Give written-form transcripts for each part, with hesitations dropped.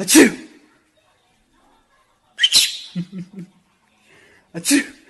Achoo! Achoo!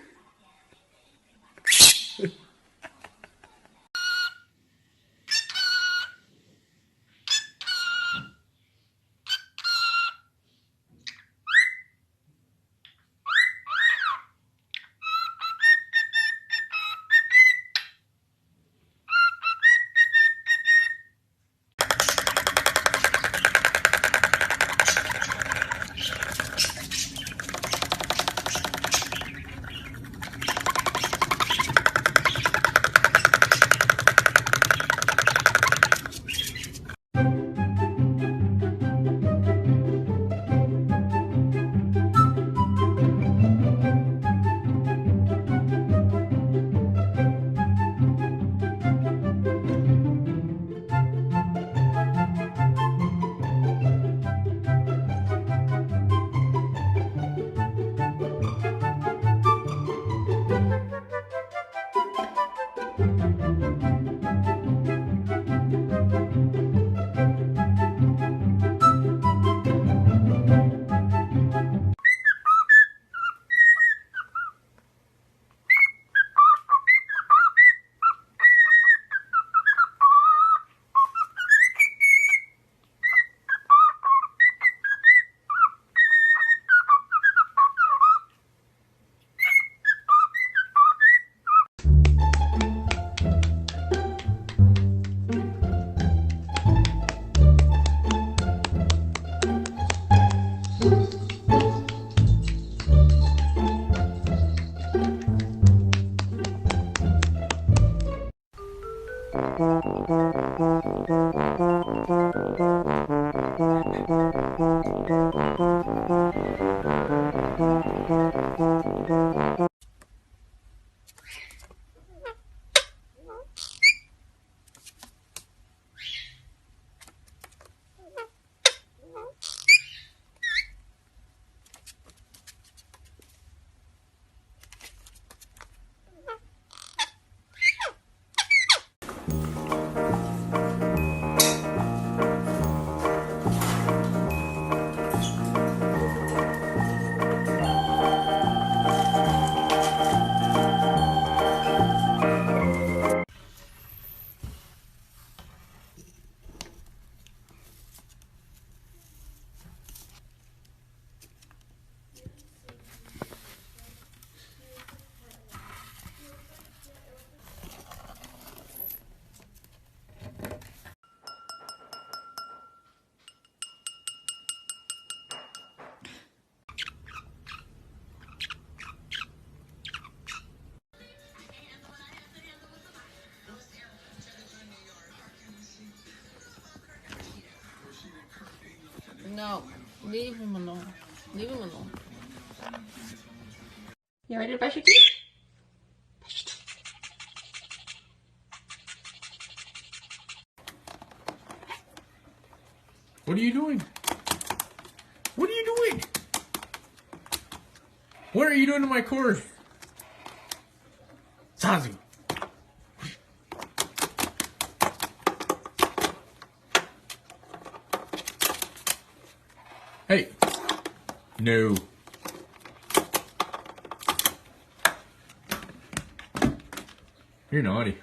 No, leave him alone. Leave him alone. You ready to brush your teeth? Brush your teeth. What are you doing? What are you doing? What are you doing to my cord? Sazi. Hey. No. You're naughty.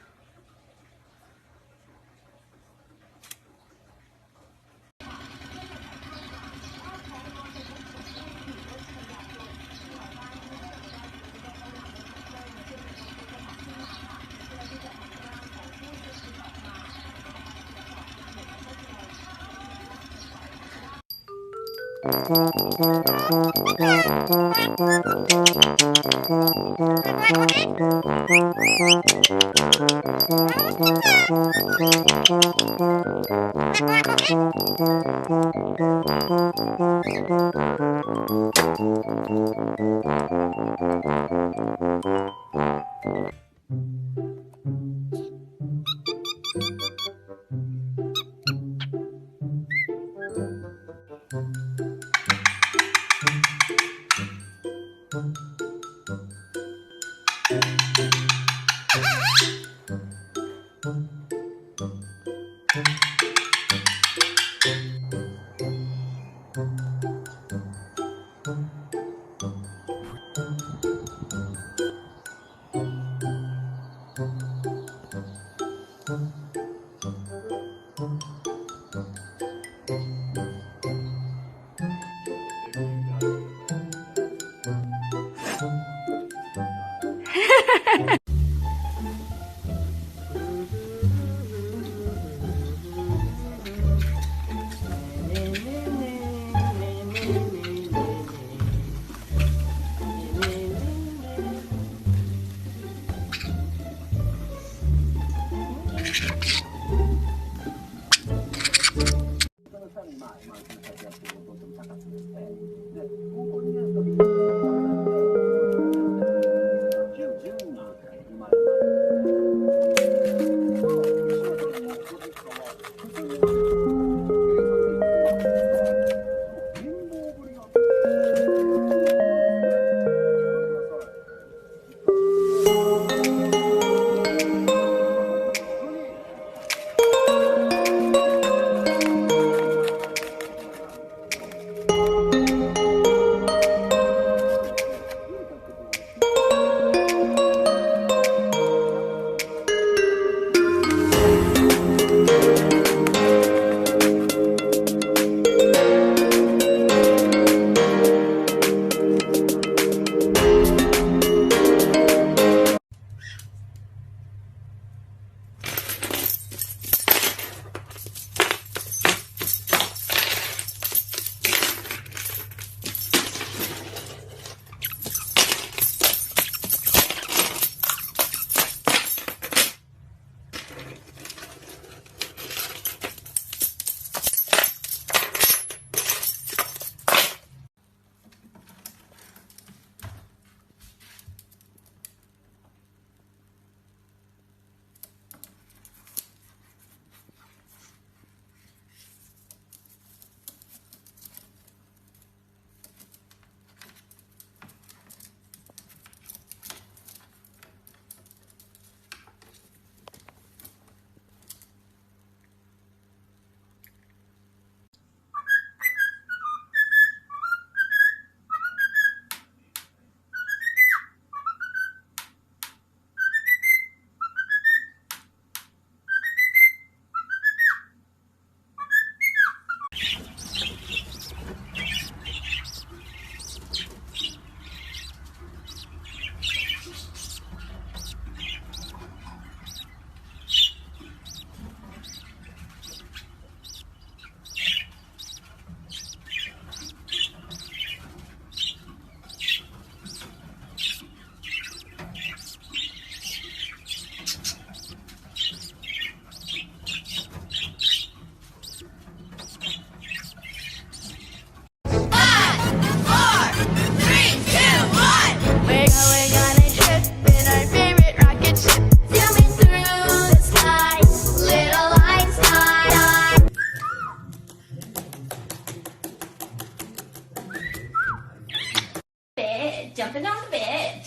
Jumping on the bed,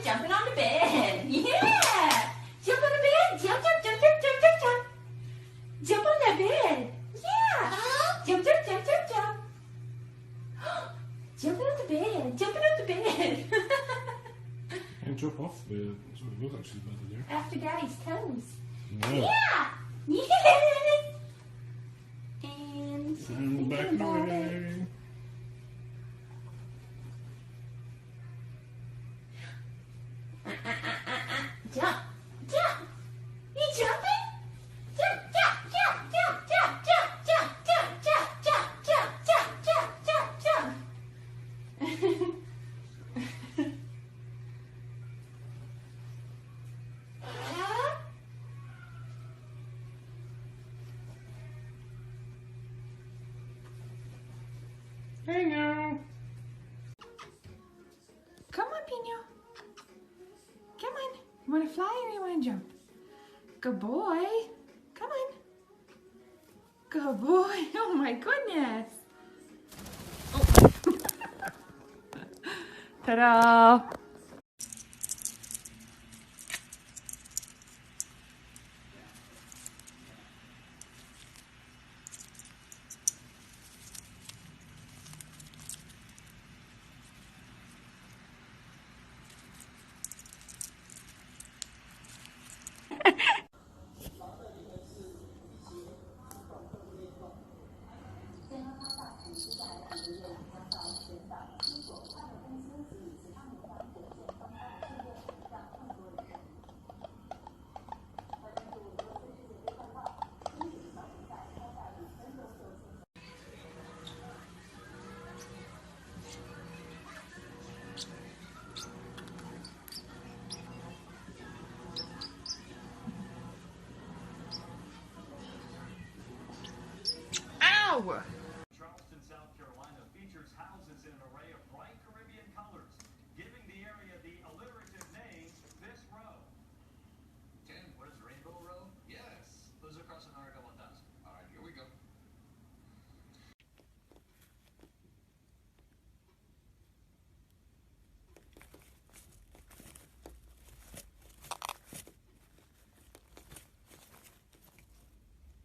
jumping on the bed. Yeah! Jump on the bed, jump. Jump on that bed. Yeah! Jump. Jumping on the bed. And drop off the bed. That's what it was actually better there. After Daddy's toes. No. Yeah! Yes! And Back away. Jump. You jumping? Jump. Hey now. Come on, Pino. Come on. You want to fly or you want to jump? Good boy. Come on. Good boy. Oh my goodness. Oh. Ta-da.